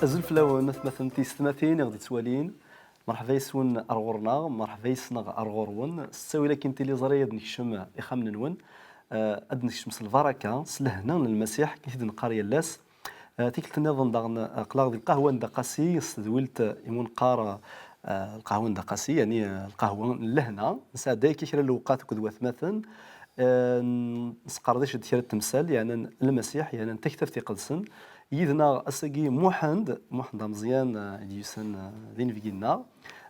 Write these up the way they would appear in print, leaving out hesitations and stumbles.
أزلفلاو مثلا تيستماثين غادي توالين مرحبا يسون أرغورنا مرحبا يسنغ أرغورون ستاوي لكن تيلي زريا نكشم إخام نون أدنكشم البركة سلهنا للمسيح كيف نقاري اللاس تيكلت النظام داغن قلاغ القهوة ندقاسي استدولت يمون قارة القهوة ندقاسي يعني القهوة لهنا نساعد كيشرا الوقات كدوات مثلا نسقرديش ديال التمثال يعني المسيح يعني تكتف تيقدسن يدنا اسقي موحند مزيان ديسن ذين فينا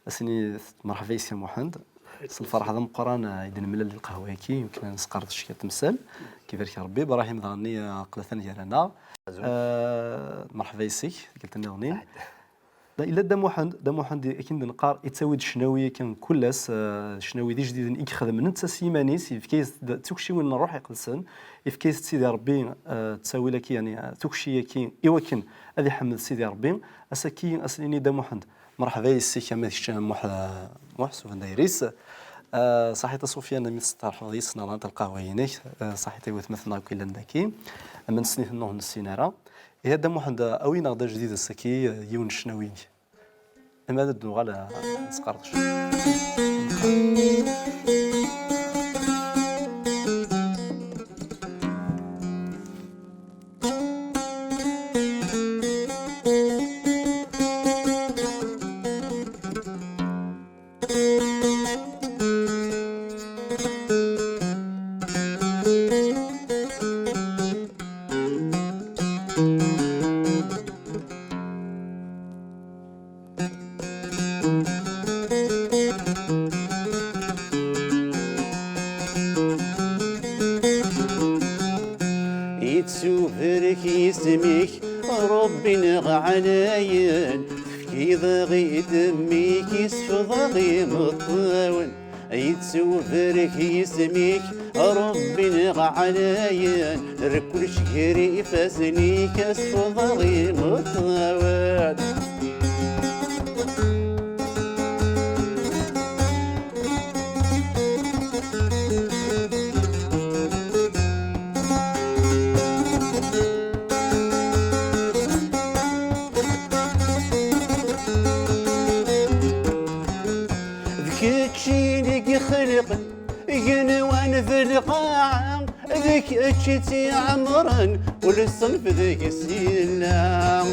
اسني مرحبا يسير موحند الفرح هذا مقران يدن ملل القهوه كي يمكن نسقرد شي تمثال كيفاش ربي ابراهيم ضغني قلتني ديالنا مرحبا يسيك قلت لنا غني لا الا دا موحند اكيد نقار يتساوي الشناويه كان كلاس شناوي دي جديد يخدم من تسيماني في كيس توكشي وين نروح يقلسن في كيس سيدي ربي تساوي لك يعني توكشي كي يوكن هذه حمد سيدي ربي اسكي اسليني دا موحند مرحبا يسي كما هشام محسوف دايريس صحيت سفيان من ستار حديثنا نهار القهوه هناك صحيت وثمثنا كل نداكي من سنين النهر السيناره هذا موحد اوين غدا جديد السكي يون الشناوي اما دو غالا نسقرطش يتسوفرك يسميك ربي نغعلاين كي ضغي دميك يسفض غي مطاون يتسوفرك يسميك ربي نغعلاين ركل شهري فاسنيك يسفض غي مطاون خلق ينوان ذي القاعة ذيك اتشتي عمرا وللصنف ذيك السيلة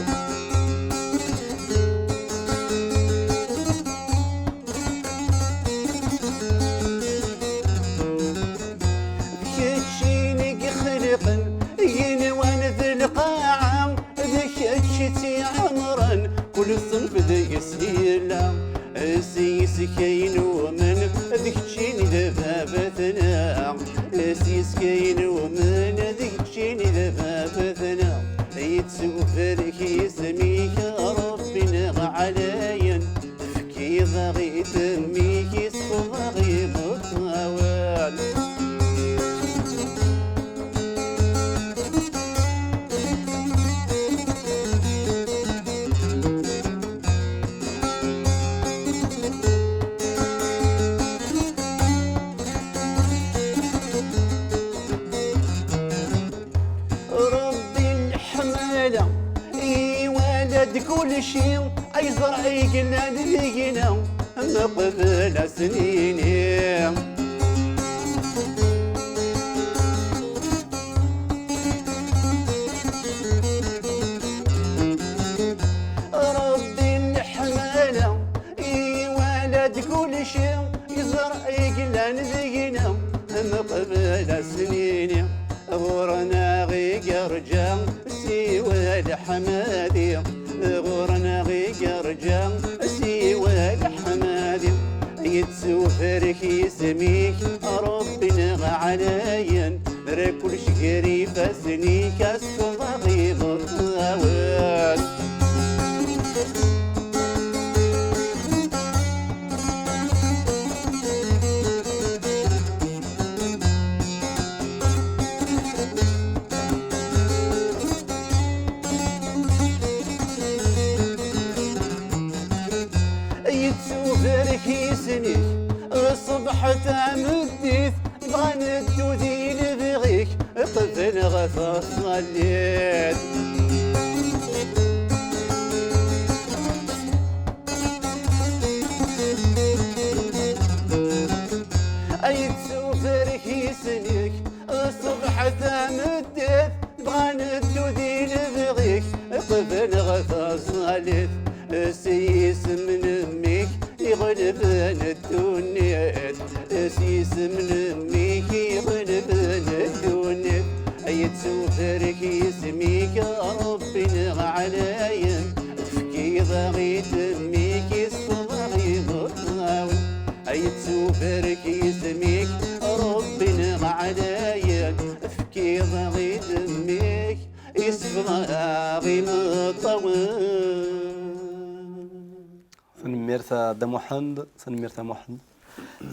ذيك خلق ينوان ذي القاعة ذيك اتشتي عمرا وللصنف ذيك السيلة سيس كاين ومن ذيك تشيني ذبابتنا سيس كاين ومن ذيك تشيني ذبابتنا يتسوفرك يسميك ربي نغعلاين فكي ضغي تميك يسفو ضغي مطاوال كل شيء اي زرع يقلنا ذيقنا مقبل سنيني ربي الحمالة اي ولد كل شيء يزرع يقلنا ذيقنا مقبل سنيني غورنا غيق رجال سوى الحمادي غورنا غيق رجال سوى الحمادي يتسوفرك يسميك ربي نغعلاين ركل شقري فاسنيك اسفل ضغيب الطاوال يتسوفرك يسنيك الصبح تمديث بغى ندو ذي لبغيك طفل غفا صليت الدنيا سيسم لميك يغلبن الدنيا يتسوفرك يسميك ربي نغ عليا فكي ضغي تميك الصغي ضغاون يتسوفرك يسميك ربي نغ عليا فكي ضغي تميك يسفغي مطول. تنميرت دا محمد تنميرت محمد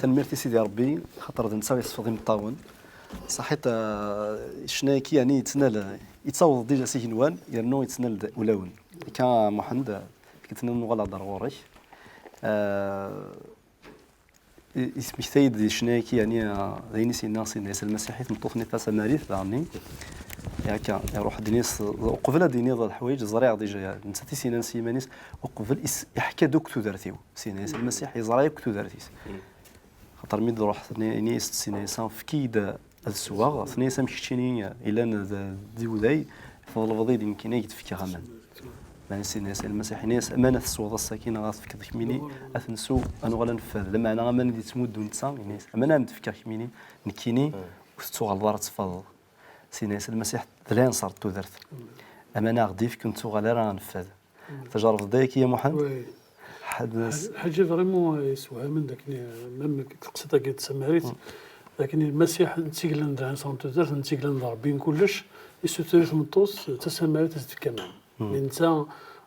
تنميرتي سيدي ربي خاطر نتا يصفغي مطاون صحيت شناهي كي يعني يتصاوض ديجا سي هنوان يرنو يتسنال ولاون كان محمد كنت نغلا ضروري اسمي سيد شناهي كي يعني ذيني سي الناس الناس المسيحيين مطوفني تاع سماريث دارني ياك يروح دينيس وقبل ديني ضل الحوايج زريع ديجا نتا سينا سيمانيس وقبل يحكى دوك تودرتيو سيناس المسيح يزرع كتو دارتيس خاطر ميد روح ثني سيناس فكيد السواغ ثني سامشتيني الى ديوداي فضل الفضيل يمكن يتفكر غمان ما سيناس المسيح ناس امانه الصوض السكينه غاتفكر كميني اثنسو انا غلا نفذ لما انا غمان دي تمود نتا ناس امانه نتفكر كميني نكيني وستو غلطار تفضل سيناس المسيح ثلاث صارت تودرت امانه غديف كنتو غلا راه نفذ تجارب ضيك يا محمد حاجه فريمون يسوها من داك ميم القصيده كي تسمعريت لكن المسيح نتيقل ندران صامت تودرت نتيقل نضرب بين كلش يسوتريت مطوس تسمعريت كمان انت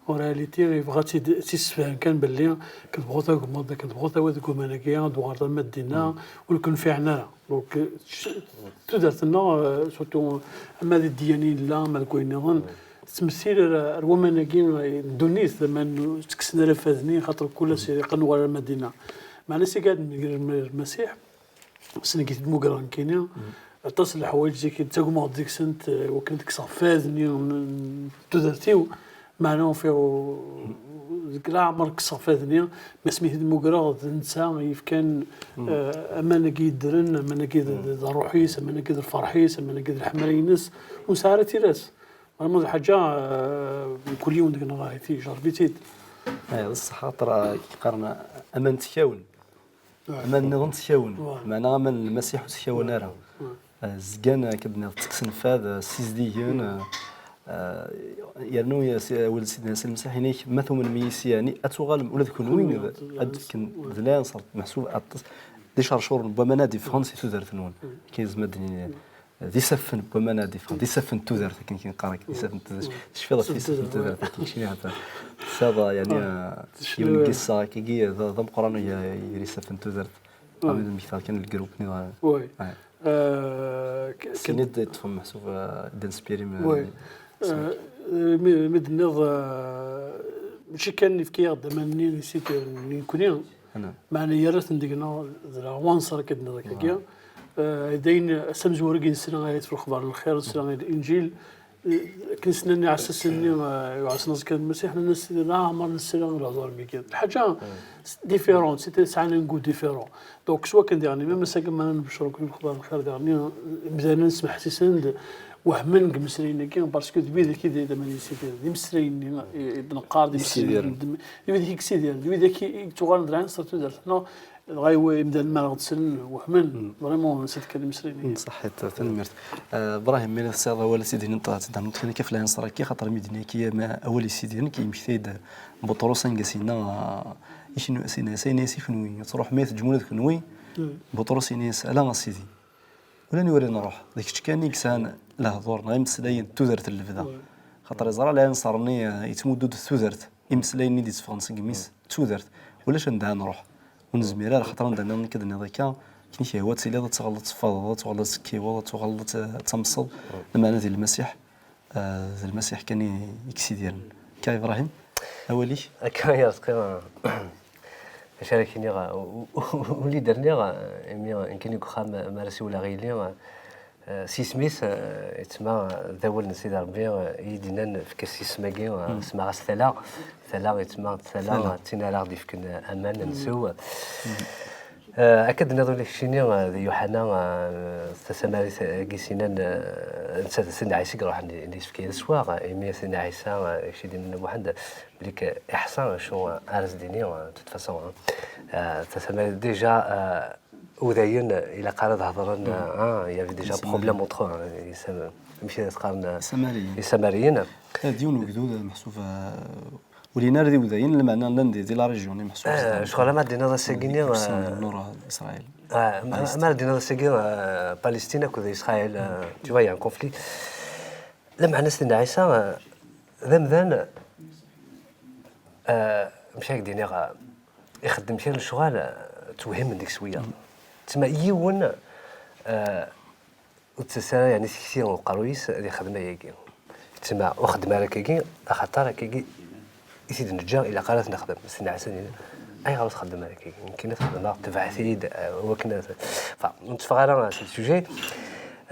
اوراليتي بغاتي تيسفهم كان باللي كتبغوا تاكم كتبغوا تاودكم انايا دوار المدينه ولكن في عنانا دونك تودرت لنا سورتو اما الديانين لا ما كاين نظن تمثيل رومانيين دونيس لما تكسنا رفاذني خاطر كل سيري قنوار المدينه معنا سي قاعد المسيح سنه كيت موكران كاينه اتصل الحوايج زي كي تاكم ديك سنت وكنت كصفاذني تودرتيو معناه فيه لا عمرك صفاذني ما سميت المقرا نسا كان امانه كيدرن امانه كيد روحيس امانه كيد الفرحيس امانه كيد الحمرينس وسارتي راس المهم حاجه كل يوم ديك نراهيتي جربيتي اي بصح خاطر كيقارن امان تكاون امان نظن تكاون معناها امان المسيح وتكاون راه زكان كبنا تكسن فاد سيزديين يرنو يا ولد سيدنا المسيح هناك مثل من ميسياني اتوغال ولا تكون وين كن ذلان صارت محسوب دي شهور بمنادي فرنسي تودرت نون كيز مدني دي سفن بمنادي دي سفن تودرت كاين قارك دي سفن شفيض في سفن تودرت كاين هذا صابا يعني يوم قصه كي ضم قران يري سفن تودرت من المثال كان الجروب ني وي كنت تفهم محسوب دانسبيري مدنظ ماشي كان في كيغ ماني نسيت نكوني معنا يرث نديكنا وانصر كدنا داك داين سمزوركين سنه في الخبر الخير سنه الانجيل كنسناني على اساس اني عسنا كان المسيح الناس لا عمر السلام ولا زار بك الحاجه ديفيرون سيتي ساعنا نقول ديفيرون دونك سوا كندير يعني ميم ساكن ما نبشركم الخبر الخير ديالنا بدينا نسمع حسيسان وهمن كمسرين كاين باسكو دبي كي داير ماني سيدي دي مسرين ابن قار دي مسرين دبي هيك سيدي دبي كي تغال دران صرتو درت حنا غايوي يبدا المال غتسن وهمن فريمون نسيت كلمه مسرين صحيت تنمرت ابراهيم من الصياد هو سيدي نطات نتخني كيف لا نصرا كي خاطر ميدني كي ما اول سيدي كيمشي بطروس نقاسينا شنو سينا سيفنوي تروح ميت جمله كنوي بطروس نيس على سيدي ولا نوري نروح داك كان كسان له دور غير مسلاين تودرت الفدا خاطر زرا لا نصرني يتمدد تودرت يمسلاين دي فرنسا كميس تودرت ولاش ندها نروح ونزميرا خاطر عندنا كدنا ذاك كاين شي هوات اللي تغلط فاض تغلط كيوا تغلط تمصل المعنى ديال المسيح المسيح كان يكسي ديالنا كاي ابراهيم اولي كان ياسكا شاركني ولي درني يمكن يكون مارسي ولا غيلي سي سميث يتسمى ذاول نسيد ربي يدينا في كاسي سماكي سما ثلا يتسمى ثلا تينا لا غادي فكن امان نسو أكد نظر لك يوحنا تسمى جيسينا نسات سنة عيسى راح نسفكي السواق إمي سنة عيسى شي دين واحد بليك إحسان شو أرز ديني تتفصل تسمى ديجا وذاين إلى قارد هضرنا يافي ديجا بروبليم أوتخ يسمى ماشي تقارن السامريين ديون وجدود محسوفة ولينا ردي وذاين المعنى لندي دي لا ريجيون محسوفة شغل ما دينا ذا ساكيني نور إسرائيل ما دينا ذا ساكين بالستينا كذا إسرائيل tu vois il y a un conflit لما الناس اللي عايشة ذم مش هيك دينا يخدم شي الشغل توهم من ديك شويه تسمى يون وتسرى يعني كثير قرويس اللي خدمه يجي تسمى واخد مالك يجي خاطر يجي يزيد نرجع الى قالت نخدم سنة عسنين اي غلط خدم مالك يجي يمكن نخدم تبعثيد وكنا فنتفق على هذا السوجي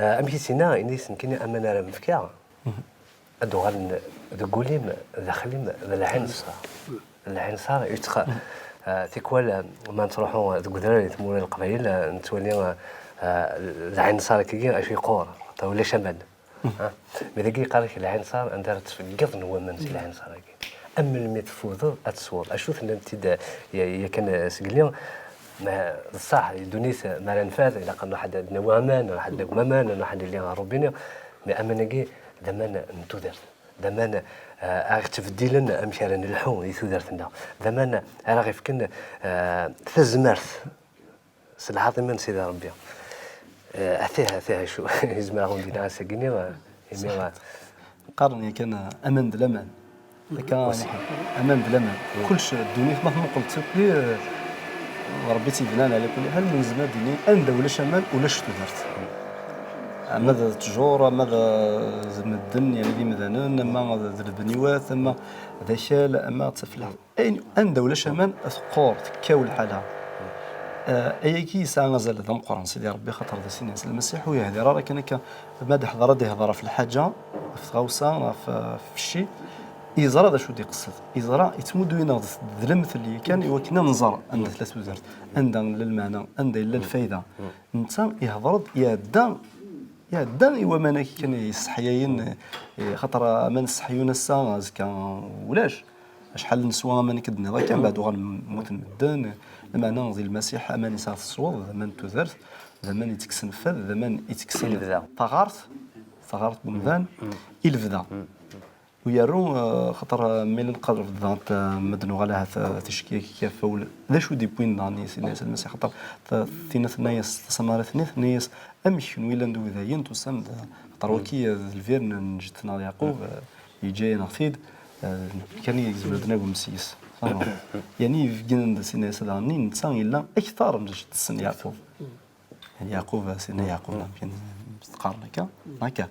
امشي سنة انيس يمكن امانه راه مفكره ادوغال دغوليم داخلين العين صار العين صار يتخ تيكوال ما نروحوا دغدرا تمول القبائل نتولي العين صار كي اشي قور تو ولا شمال ملي قال لك العين صار عندها تفقد هو من العين صار كي اما المتفوض اتصور اشوف ان انت يا كان سقليون ما صح دونيس ما نفاذ الى قلنا حد نوامان واحد نوامان واحد اللي ربنا ما امنجي دمان نتودر دمان تفديلن امشي على نلحون يثودرتنا دمان راه غير كن تزمرت سلعه من سيدي ربي فيها شو يزمر غندينا ساكيني يمي قارن كان امان دلامان كان امان دلامان كلش الدنيا مهما قلت لي ربي تيبنان على كل حال من زمان ديني ان دوله شمال ولا شتو درت ماذا تجور ماذا زمدن يعني دي مثلا ما البنيوات اما ذا شال اما تفلح ان دوله شمال اثقور تكاول حالها اي كي ساعه غزال ذم قران سيدي ربي خاطر ذا سيدنا المسيح ويهدي راه كان ماذا حضر دي هضره في الحاجه في غوسه في الشيء يزرى ذا شو دي قصد يزرى يتمدوا يناض ذلمت اللي كان يوكنا نزر عند ثلاث وزارات عند للمعنى عند الا الفايده انت يهضر يا دان ايوا مانك كان يصحيين خاطر ما نصحيونا الساعه كان ولاش شحال نسوا ما نكدنا راه كان بعد غنموت المدن المعنى ديال المسيح امان يساعد الصواب زمان تزرت زمان يتكسن فذ زمان يتكسن ثغرت بمذان الفدا ويارو خاطر ملي نقدر في الضغط مدنو على هذا تشكيك كيف ولا ذا شو دي بوين داني سيدنا المسيح خاطر ثينات الناس سمارة ناس امشي ويلا ندو ذاين تسمى خاطر وكي الفيرن جتنا يعقوب يجي نغفيد كان يزبدنا مسيس يعني في جنن سيدنا سداني نتسان الا اكثر من السن يعقوب يعني يعقوب سيدنا يعقوب يمكن تقارن هكا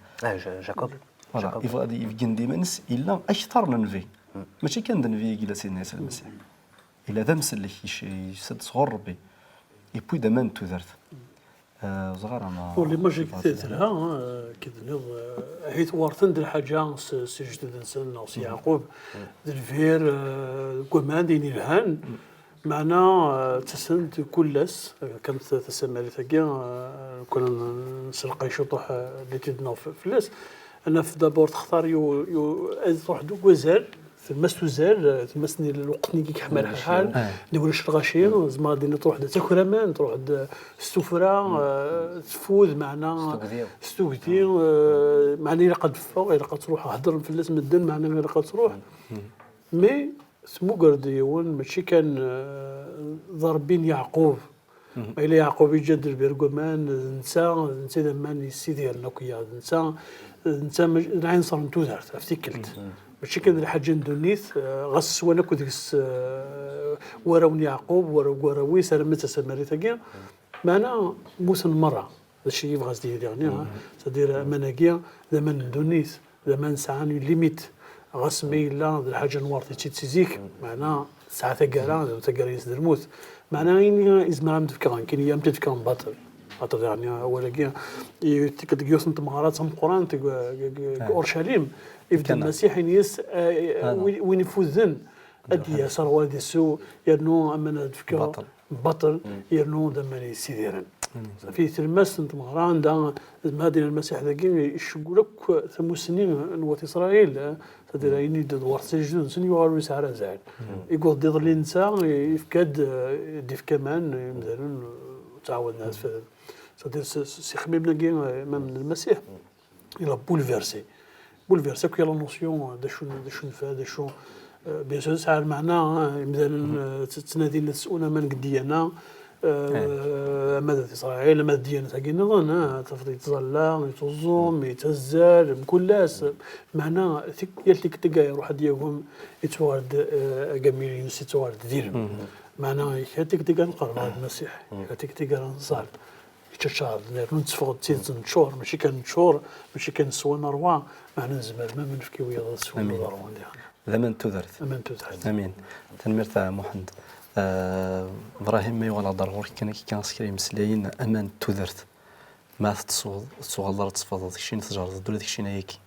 جاكوب فوالا يفكن ديما نس الا اكثر من في ماشي كان دنفي كيلا سيدنا عيسى المسيح الا ذا مسلك يسد صغر ربي يبوي دمان تذرت صغار انا واللي ما جيت لها كذا حيت وارثن الحاجه سجد الانسان او سي يعقوب الفير كمان ديني الهان معنا تسند كلس كانت تسمى ثقيا كنا نسرق شطوح اللي تدنا في اللاس انا في دابور تختار تروح دوك وزال في المس وزال تمسني الوقت نيكي كحمل الحال نقول شرغاشين زعما غادي تروح تاكل مان تروح السفره تفوز معنا ستوكدي معني الا قد فوق الا قد تروح هضر في الناس مدن معنا الا قد تروح مي سمو قرديون ماشي كان ضاربين يعقوب الى يعقوب يجد البرغمان نسى دمان السي ديالنا كيا نسى العين صار نتوزرت افتكلت ماشي كان الحاجه ندونيث غس وانا كنت وراون يعقوب وراوي سلامت سماريتاكيا معنا موسى المراه هادشي اللي بغا دير يعني تدير مناكيا زمان ندونيث زمان ساعه ليميت غاس ميلا الحاجه نوارتي تيزيك معنا ساعه تاكارا تاكاريس درموت معنا يعني ازمرا متفكران كاين ايام تفكران باطل خاطر يعني ولكن تيكيوس نتمغارات من القران اورشليم يبدا المسيح ينيس وين يفوزن ادي يسار والدي السو يرنو امنا تفكر بطل يرنو دمني سيديرن في تلمس انت مغران دا المدينه المسيح ذاكي يشقوا لك ثمو سنين نوات اسرائيل تدير يني دوار سجدون سن يوالو سعر زعل يقول ديض الانسان يفكاد يديف كمان مثلا تعاود الناس تدير سي خميمنا كي من المسيح الى بولفيرسي كي لا نوسيون دا شنو فا دا شو بيان سور ساعة المعنى مثلا تنادي تسؤولنا من قدينا ماذا إسرائيل ماذا ديانة تاعي نظن تفضي تظلى يتوزم يتهزر كل ناس معنى يلتك تلقى يروح ديالهم يتوارد جميل يتوارد ديرهم معنى ياتيك تلقى نقرب المسيح ياتيك تلقى نصار يتشار نتفقد تيزن شهور ماشي كان شهور ماشي كان سوا نروى معنى زمان ما منفكي ويا سوا نروى زمن تذرت امين تنمير تاع محمد ابراهيم ما يغلى ضروري كان سكري مسلاين امان تذرت ما تصوغ ضرر تصفض داكشي تجرد ولا داكشي نايكي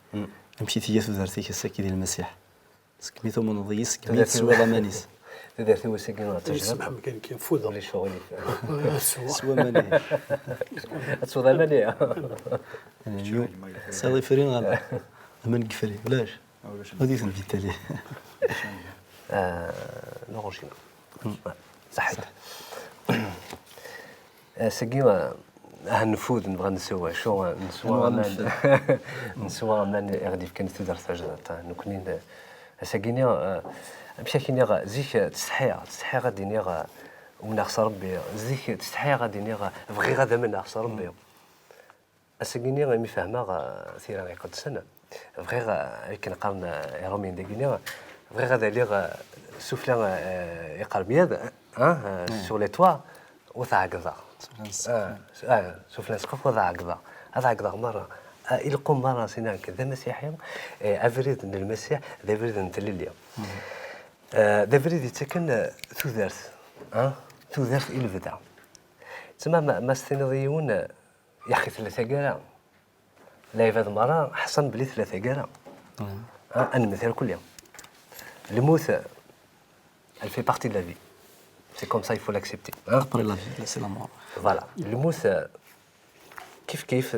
مشيتي هي تذرتي كساكي ديال المسيح سكميتو من ضيس كميت سوا مانيس تذرتي وسكينه تجرب ما كان كيفوض لي شغلي سوا ماني سوا ماني صافي فرين غادا امان قفري بلاش غادي تنفي التالي نورجينا صحيت سكيما هنفوذ نبغى نسوى شو نسوى من يغدي كان تدار تاجرات نكونين سكينيا مشى كينيا زيك تستحي غادي نيغا ونخسر ربي زيك تستحي غادي نيغا بغي غادا من نخسر ربي سكينيا مي فاهمه ثيرا يقد سنه بغي كنقارن يرومين داكينيا بغي غادا ليغ سوفلا يقرب يد سور لي توا وثا هكذا سوفلا سقف وثا هكذا هذا هكذا مره يلقوا مره سينا كذا مسيحي افريد من المسيح ذا افريد نتلليا ذا افريد يتسكن ثوذرت الى البدا تما ما استنضيون يا اخي ثلاثه كاع لا يفاد مره حسن بلي ثلاثه كاع انا مثال كل يوم الموت elle fait partie de la vie. C'est comme ça, il faut l'accepter. Après la vie, c'est la mort. Voilà. Le mouth, كيف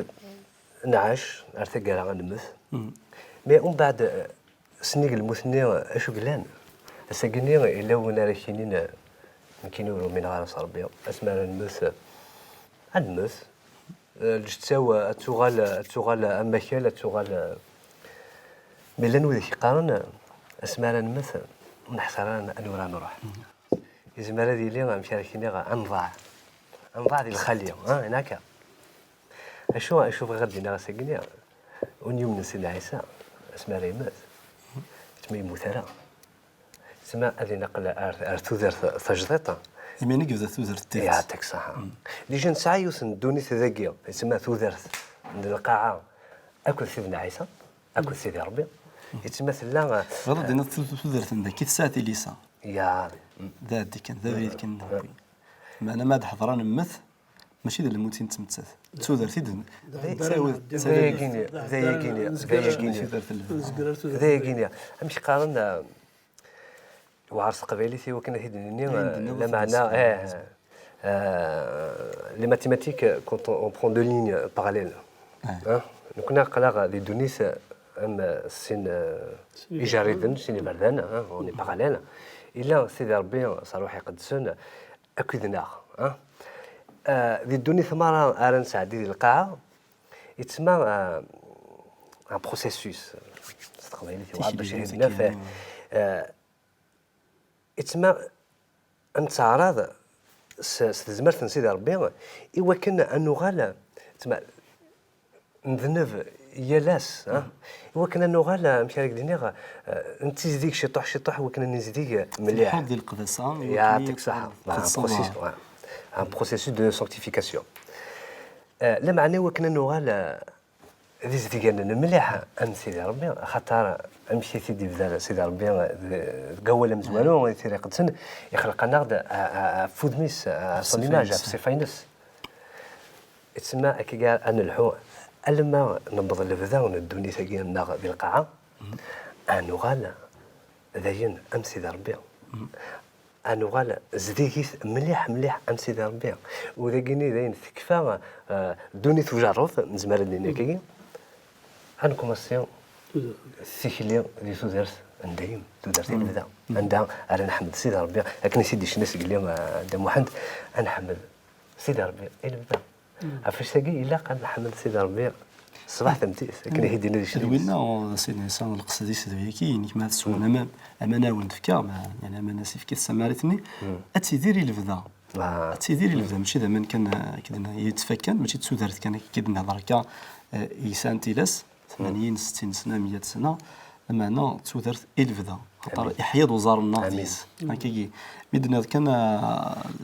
نعيش ارتقى على الموت. Mais on بعد سنيق الموت نيا اشو قلان. السجنية إلا ونارشينين نكينو من غير صربيا. اسمع الموت الموت. الجتاوى التغال أماكيل التغال ملانو ذيك قارن اسمع الموت. نحسر أنا نروح إذا ما الذي لي مشاركيني أنضاع ديال الخلية هناك أشوف غادي ساكنين ونيوم من سيدنا عيسى اسمها ريمات تسمى مثلا تسمى هذه نقل ارتوذر ثجريطة يمين كيف ثوذر التيت يعطيك الصحة اللي جا نسعى يوسن دوني تذاكيا تسمى ثوذر من القاعة أكل سيدنا عيسى أكل سيدي ربي يتمثل لا غلط دينا ثوذر تندا كي تساتي ليسا يا ذا كان ذا بريد كان ما انا ما حضران نمث ماشي ذا الموتين تمثل ثوذر تيد ذا يقيني مش قارن وعرس قبيلي في وكنا تيدني لا معنى les mathématiques quand on prend deux lignes parallèles كنا قلق les données سين إيجاريدن سين بردان اوني باراليل إلا سيدي ربي صاروح يقدسون أكيدنا ذي الدوني ثمارة أرن سعدي القاعة يتسمى ان بروسيسوس استقبالي في واحد باش يهدنا فيه يتسمى أن تعرض ستزمرت سيدي ربي إوا كنا أنو غالا تسمى مذنب يلاس وكنا نغال مشارك دينيغا انت زيديك شي طح وكنا نزيديك مليح حب ديال القداسه يعطيك صحه ان بروسيسوس دو سانكتيفيكاسيون لا معنى وكنا نغال زيديك مليح ام سيدي ربي خاطر امشي سيدي بزاف سيدي ربي قول مزوالو يثير قدسن يخلق لنا فودميس سون ايماج في سيفاينس تسمى كي قال ان الحو لما نبض البذا وندوني ثقيل الناغ ذي القاعة أنو غالا ذاين أمسي ذا ربي انوغال زديكيس مليح مليح ام سيدي ربي وذاكيني داين تكفى دوني تجرف نزمر لنا كي انكوماسيون السيكلي اللي تدرس ندايم تدرس البدا عندها انا نحمد سيدي ربي لكن سيدي شناس قال لي عند محمد انا نحمد سيدي ربي البدا عرفتش تاكي الا قال نحمد سيدي ربي صباح تمتيس لكن هيدي نادي شنو دوينا سيدنا انسان القصدي سيدي كي كما تسولنا امانه ونفكا يعني امانه سيف كي تسمارتني اتيديري البدا اتيديري البدا ماشي زعما كان كدنا يتفكن ماشي تسودرت كان كيدنا دركا يسان تيلاس 80 60 سنه 100 سنه معنا تسودرت البدا خاطر يحيى وزار الناقص هكاكي مدنا كان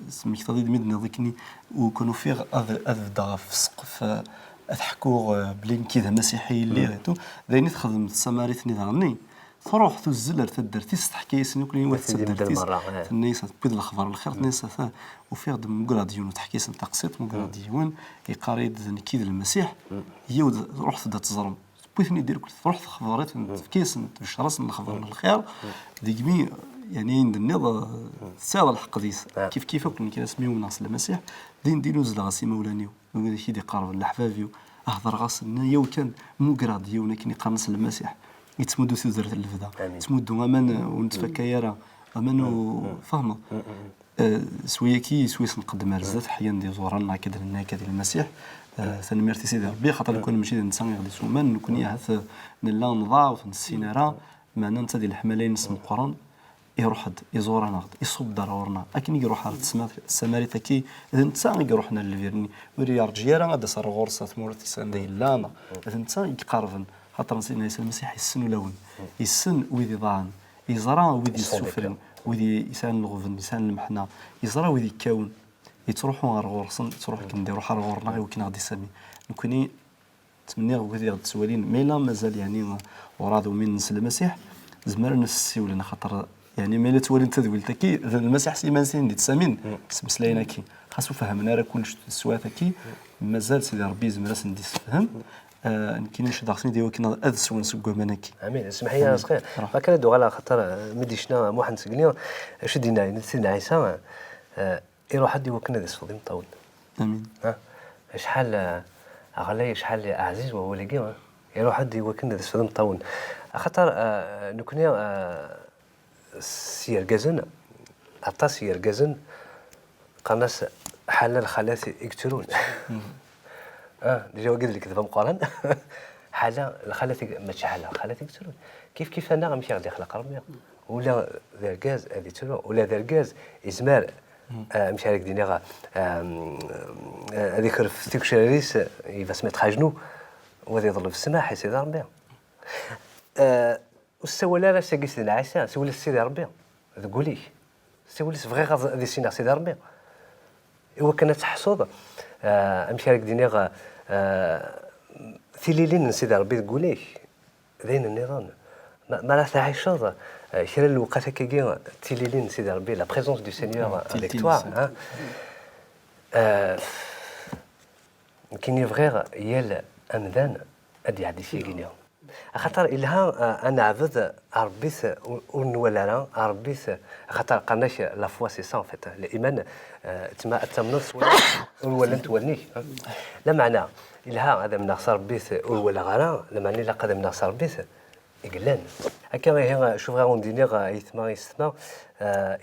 سميك تضيد مدنا ذكني وكانوا فيه اذ في السقف اضحكوا بلين كذا مسيحي اللي تو دايني تخدم السماريت نظامني تروح تزلر تدر تستحكي سنو كل يوم تسدر الناس تبيض الاخبار الخير الناس وفي خدم مقراديون وتحكي سن تقسيط مقراديون يقاريد كيد المسيح هي روح تبدا تزرم بغيتني ندير روح خبرات في كيس باش راس الخبر الخير ديكمي يعني عند النظام ساوى الحق ديس كيف كون كنسميو ناس المسيح دينو زلا سي مولانيو هذاك اللي قارب الحفافيو اهضر غاسنا يو كان مقراديو لكن يقنص المسيح يتمدو سوزرت الفدا تمدو امان ونتفكايرا امان فهمه سويكي سويس نقدم رزات حيا ندير زورنا كذا لنا كذا المسيح ثاني ميرتي سيدي ربي خاطر كون ماشي انسان غادي سومان نكون ياهث نلا نضاع في السينارا معنا انت ديال الحملين نسم القران يروح يزورنا يصوب دارورنا لكن يروح على السماريتا كي اذا انت يروحنا للفيرني وري رجيرا غادا صار غورصه مورتي ساندي لانا اذا انت يقربن خاطر سيدنا عيسى المسيح يسن لون يسن ويدي ضان يزرا ويدي السفرين ويدي يسان الغفن يسان المحنه يزرا ويدي كون يتروحوا على غورصن تروح كنديروا حار غورنا وكنا غادي سامي نكوني تمني ويدي غاد سوالين ميلا مازال يعني وراضو من نسل المسيح زمر نفسي ولا خاطر يعني ملي تولي انت دولتكي المسيح سيمان سين دي تسامين مسلاينا كي خاصو فهمنا راه كلش السوات كي مازال سيدي ربي زمراس ندي تفهم كاين شي داخلين ديال كنا ادسون سكو مناكي امين اسمح لي يا صغير ما كان دو على خاطر مدي شنا محمد سقليو شدينا سيدنا عيسى يروح حد يوكلنا ديس فضيم طول امين شحال اغلي شحال عزيز وهو لقي يروح حد يوكلنا ديس فضيم طول خاطر نكوني سير جازن عطا سير جازن قناص حلال الخلاث يقتلون ديجا قلت لك كذا مقارن حاله الخلاث ماشي حاله الخلاث يقتلون كيف انا غنمشي غادي يخلق ربي ولا ذا الغاز هذه تلو ولا ذا الغاز ازمار مشى هذيك دينا هذيك في تيك شريس يبقى سميت خاجنو وغادي يضرب في السماء حيت سيدي ربي وسولا لا ساقي سيدنا عيسى سولا سيدي ربي تقولي سولا فغي غادي سينا سيدي ربي هو كانت حصوده امشي هذيك دينا ثليلين سيدي ربي تقولي ذين النظام ما راه تعيشوا شرا الوقت هكاكي ثليلين سيدي ربي لا بريزونس دو سينيور افيك توا كاين فغير يال امذان ادي يعدي شي كينيا خاطر إلها أنا عبد عربيث ونولانا عربيث خاطر قناش لا فوا سي سان فيت الإيمان تما التمنص ولا نتولني لا معنى إلها هذا من نخسر بيث ولا غرا لا معنى لا قدم نخسر بيث إقلان هكا هي شوف غا ندير يثما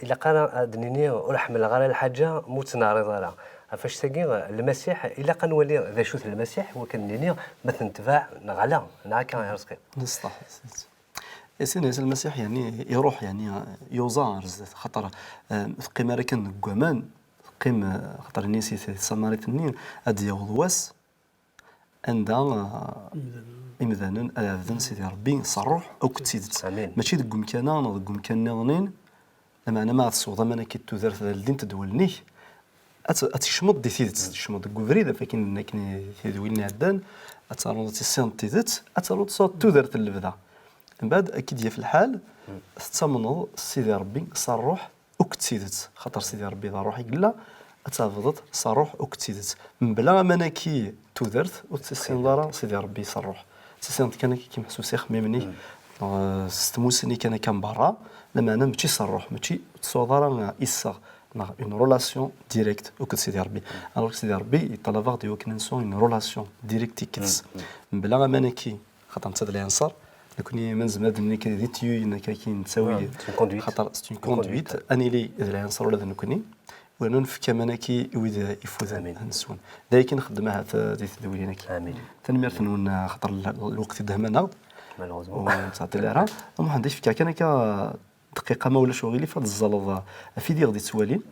إلا قال دنيني ورحمل غرا الحاجة موت نارض راه فاش تاقي المسيح الا كنولي ذا شوت المسيح هو كنني مثلا تباع نغلا نعاك يرزقي نصح سيدنا المسيح يعني يروح يعني يوزار خاطر في قيمه كان كمان قيمه خاطر الناس سماريت النيل ادي غواس عندها إمذانا أذن سيدي ربي صروح أو كتيدت ماشي دق مكانا أنا دق مكان نغنين لما أنا ما تصوض أنا كي تدار في الدين تدولني أتشمط دي تيدت تشمط كوفريدا فكين كني تدولني عدان أتعرض تسيان تيدت أتعرض صوت تدار البدا من بعد أكيد هي في الحال تتمنض سيدي ربي صروح أو كتيدت خاطر سيدي ربي ذا روحي قلا أتعرضت صروح أو كتيدت من بلا ما أنا كي تدرت وتسيان دارا سيدي ربي صروح تسيان كان كي محسوسي خميمني ستموسني كان برا لما أنا ماشي صروح ماشي تصورا إسا une relation directe au سيدي ربي alors سيدي ربي يطلب غادي وكننسو une relation directe كيتس بلا ما نكي خاطر نتاد العنصر نكوني من زمان مني كدي تيو انك كاين تساوي خاطر سي كوندويت اني لي العنصر ولا نكوني وانا نفك منكي وإذا يفوز نسون ذلك نخدمها في تدوينك امين تنمير فنون خاطر الوقت دهمنا مالوزمون تعطي لها ما عنديش فكره كان دقيقه ما ولا شغلي في هذا الزلط في ديال سوالين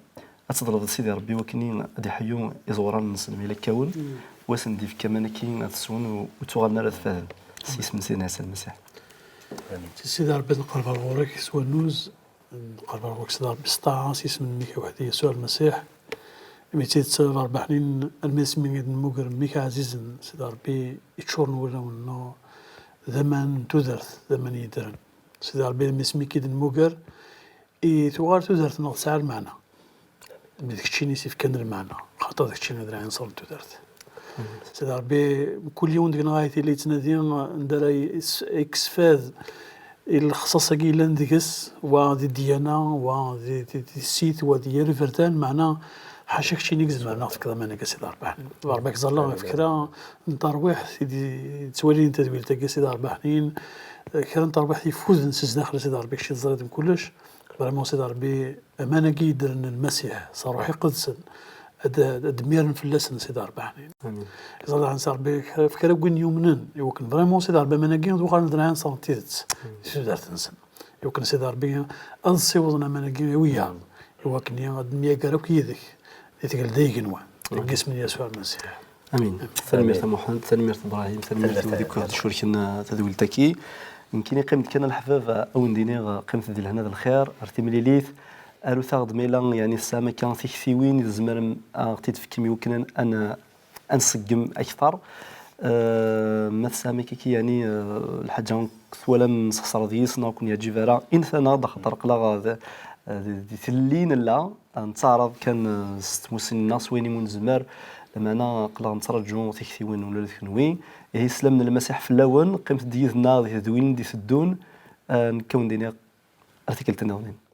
اتضرب سيدي ربي وكني غادي حيو يزوران نسلمي لك كون واسندي في كمانكي تسون وتغنى راه فاهم سيس من سيدنا عيسى المسيح سيدي ربي نقرب على الغورك سوا النوز نقرب على الغورك سيدي ربي سطاع سيس من ميكا وحدي يسوع المسيح 204 حنين الميس من مقر ميكا عزيز سيدي ربي يتشورن ولا ونو ذمن تدرث ذمن يدرن سيدي ربي الميس ميكي مقر توغار تدرث نغ ساعة المعنى بدك تشيني سيف كان المعنى خاطر داك تشيني درا نصر تدرث سيدي ربي كل يوم ديك نغايتي اللي تنادي ندير اكسفاذ الخصاصة كي لاندكس ودي ديانا ودي السيت ودي ريفرتان معنا حاشاك شي نكزل معنا في كذا مانا سيدي ربي زلا فكرة نترويح سيدي توالي انت تقول تاكي سيدي 4 حنين كان ترويح يفوز نسز داخل سيدي ربي شي زريت كلش فريمون سيدي ربي امانه كي درنا المسيح صاروحي قدسا دمير فلسن سيدي ربي حنين امين زاد عن سيدي ربي فكره كون يومنن يوكن فريمون سيدي ربي امانه كي دوخا ندران سانتيت سيدي تنسن يوكن سيدي ربي انصيوضنا امانه كي ويا يوكن يا دميا كراك يدك يتقل ديكنوا الجسم يسوع المسيح امين تلميذ محمد تلميذ ابراهيم تلميذ ذكر شوركنا تدويل تاكي يمكن قيمت كان الحفاف او نديني قيمت ديال هنا الخير ارتمي ليث الو ثاغد ميلان يعني السامه كان ثيكثيوين الزمر اغتيت في كيم يمكن انا انسقم اكثر ما السامه كي يعني الحاجه ولا نسخسر ديس نكون يا جيفرا انسان خاطر قلا دي ثلين لا نتعرض كان ست موسن ويني من زمر لما انا قلا نترجمو ثيكثيوين ولا ثنوي هي سلام من المسيح في اللون قيمت ديالنا ذوين دي سدون نكون دينا ارتيكل تناولين